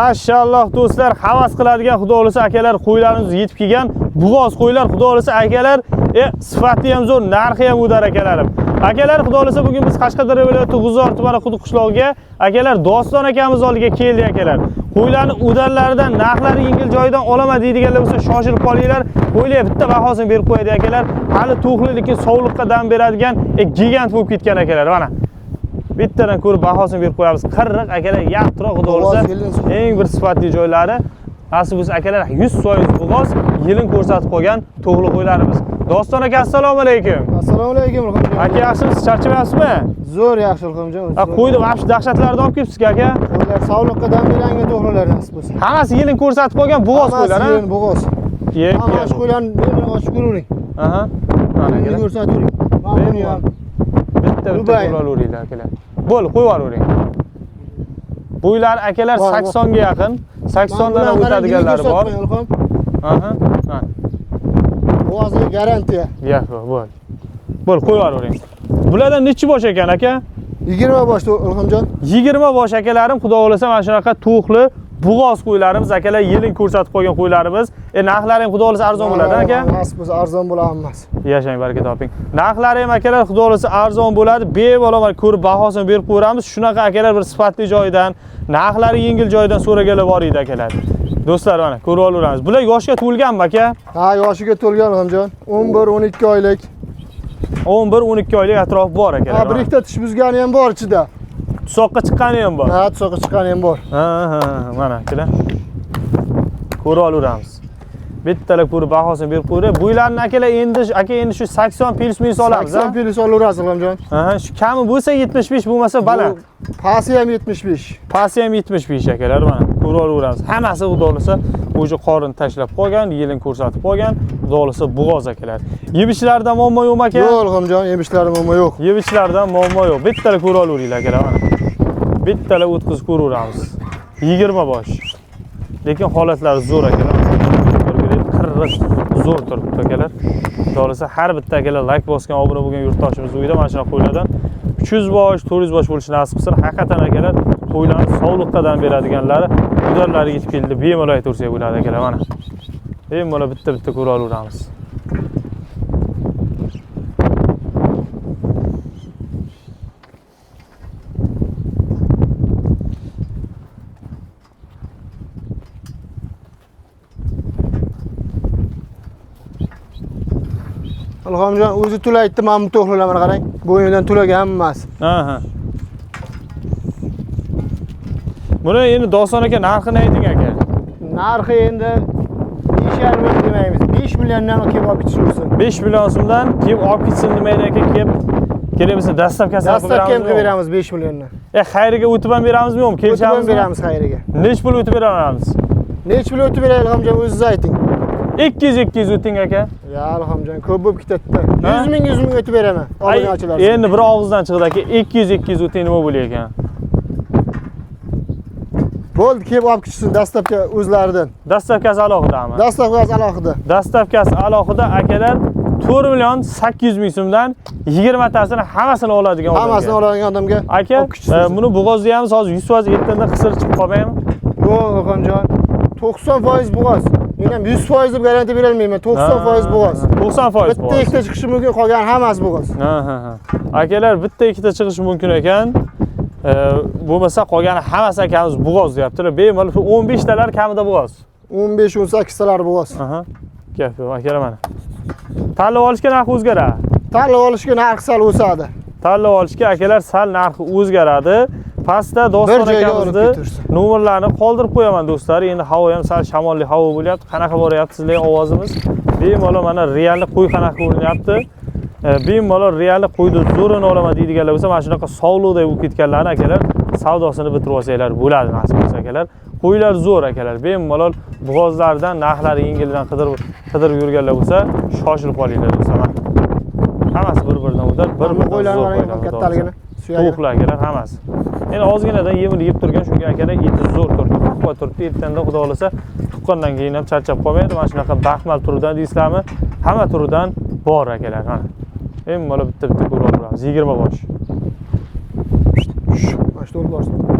Maşallah do'stlar, havas qiladigan xudo xolisa akalar qo'ylarimiz yetib kelgan. Bug'oz qo'ylar xudo xolisa akalar, sifati ham zo'r, narxi ham udar akalarim. Akalar xudo xolisa bugun biz Qashqadaryo viloyati G'uzor tumani Quduq qishlog'iga akalar Doston akamiz oldiga keldik akalar. Qo'ylarni udallaridan narxlari yengil joyidan olaman deydiganlar bo'lsa shoshilib qolinglar. Qo'ylar bitta bahosini berib qo'yadi akalar. Hali to'qli lekin sovliqqa dam beradigan gigant bo'lib ketgan akalar. Mana bittadan ko'rib bahosini berib qo'yamiz. 40 akalar yaxtiroq xudo xolisa eng bir sifatli joylari. Asli biz akalar 100% bug'oz yilin ko'rsatib qo'ygan to'g'li qo'ylarimiz. Doston aka, assalomu alaykum. Assalomu alaykum Ilhomjon. Aka, yaxshimisiz? Charchamayapsizmi? Zo'r yaxshi Ilhomjon. Qo'yni vahsh dahshatlarni olib kelibsiz aka? Qo'ylar sog'liqqa dam beradigan to'g'rilar nasib bo'lsa. Hammasi yilin ko'rsatib qo'ygan bug'oz qo'ylar, ha? Yilin bug'oz. Hammasi qo'ylarni beni ochib ko'ring. Aha. Mana Beni ko'rsatib ko'ring. Mana ham bitta qo'ylaveringlar akalar. Bo'l, qo'yib yuboring. Bo'ylar akalar 80 ga yaqin. 80 dan o'tadiganlari bor. Aha. Bug'ozi garantiya. Yo'q, bo'l. Bo'l, qo'yib yuboring. Bulardan nechi bosh ekan aka? 20 bosh Ilhomjon. 20 bosh akalarim, xudo xolasa mana shunaqa to'qli bug'oz qo'ylarimiz akalar, yilin ko'rsatib qo'ygan qo'ylarimiz. Narxlari ham xudo xolasa arzon bo'ladi aka? Nasib bo'lsa arzon bo'ladi hammasi. Yashang, baraka toping. Narxlari ham akalar xudo xolasa arzon bo'ladi. Bemalol ko'rib bahosini berib qo'yamiz. Shunaqa akalar bir sifatli joydan, narxlari yengil joydan so'raganlar bor edi akalar. Do'stlar, mana ko'rib olaveramiz. Bular yoshga to'lganmi aka? Ha, yoshiga to'lgan Ilhomjon. 11-12 oylik. 11-12 oylik atrof bor akalar. Ha, bir ikkita tish buzgani ham bor ichida. Tusoqqa chiqqani ham bor. Ha, tusoqqa chiqqani ham bor. Ha, mana akalar. Ko'rib olaveramiz. Bittalab ko'rib bahosini berib qo'ydi. Bo'ylarni akalar endi shu 80 plus minus olamiz, ha? 80 plus olaverasiz Ilhomjon. Aha, shu kami bo'lsa 75 bo'lmasa baland. Pasi ham 75. Pasi ham 75 akalar, mana ko'rib olaveramiz. Hammasi xudo xolasa o'sha qorin tashlab qo'ygan, yilin ko'rsatib qo'ygan, xudo xolasa bug'oz akalar. Yebishlardan muammo yo'qmi aka? Yo'q Ilhomjon, yebishlardan muammo yo'q. Yebishlardan muammo yo'q. Bittalab ko'rib olaveringlar akalar, mana. Bittalab o'tkazib ko'raveramiz. 20 bosh. Lekin holatlari zo'r akalar. Zo'r turibdi akalar. Xudo xolasa har bitta akalar like bosgan, obuna bo'lgan yurtdoshimiz uyda mana shunaqa qo'ylardan 300 bosh, 400 bosh bo'lishi nasib qilsa, haqiqatan akalar qo'ylarni sog'liqdan beradiganlari udallari yetib keldi. Bemalol aytaversak bo'ladi akalar, mana. Bemalol bitta ko'rib olaveramiz. Ilhomjon o'zi to'laydi, men bu to'g'rilamani qarang. Bo'ynidan to'lagan emas. Aha. Buni endi Doston aka narxini ayting aka. Narxi endi 5,5 million demaymiz. 5 milliondan kelib olib ketishsin. 5 million so'mdan kelib olib ketsin demaydi aka, kelib biz dastavkasini qilib beramiz 5 milliondan. Xayriga o'tib ham beramizmi yo'qmi? Kelishamiz, beramiz xayriga. Nech pul o'tib beramiz? Nech pul o'tib beraylik Ilhomjon, o'zingiz ayting. 200 o'ting aka. Ya Ilhomjon, ko'p bo'lib ketadi. 100 ming o'tib beraman. Obunachilar. Endi bir og'izdan chiqdi aka, 200 o'ting nima bo'lar ekan? Bo'ldi, kelib olib ketishsin dastavka o'zlaridan. Dastavkasi alohidami? Dastavkasi alohida. Dastavkasi alohida akalar 4 million 800 ming so'mdan 20 tasini hammasini oladigan odamga. Hammasini oladigan odamga. Aka, buni bug'oz deyamiz, hozir 100% yetganda qisir chiqib qolmaymi? Yo'q, Ilhomjon. 90% bug'oz. Men ham 100% deb garantiya bera olmayman. 90% bug'oz. 90% bug'oz. Bitta ikkita chiqishi mumkin, qolgan hammasi bug'oz. Ha. Akalar, bitta ikkita chiqishi mumkin ekan. Bo'lmasa qolgani hammasi akamiz bug'oz deyaptilar. Bemalol 15 talar kamida bug'oz. 15-18 talar bug'oz. Aha. Gap yo'q, akalar mana. Tanlab olishga narxi o'zgaradi. Tanlab olishga narxi sal o'sadi. Tanlab olishga akalar sal narxi o'zgaradi. Pastda Doston akamizni nomerlarini qoldirib qo'yaman do'stlar. Endi havo ham sal shamolli havo bo'lyapti. Qanaqa boryapti sizlarning ovozimiz? Bemalol mana realni qo'y qanaqa ko'rinyapti. Bemalol realni qo'yni zo'rini olaman deydiganlar bo'lsa, mana shunaqa sog'liqday bo'lib ketganlarni akalar savdosini bitirib olsanglar bo'ladi, nasib bo'lsa akalar. Qo'ylar zo'r akalar. Bemalol bug'ozlardan narxlari yengildan qidirib yurganlar bo'lsa, shoshilib qolinglar do'stlar. Hammasi bir-biridan o'tar, bir-biridan qo'ylarning kattaligini, to'qlar akalar hammasi. Endi ozginadan yemini yeb turgan shunga akalar eti zo'r turibdi. Quvvat turibdi. Ertanda xudo xolasa tuqqandan keyin ham charchab qolmaydi. Mana shunaqa baxmal turidan deysizlarmi? Hamma turidan bor akalar. Mana. Bemalol bitta ko'rib olamiz. 20 bosh. Mana shu to'g'ri.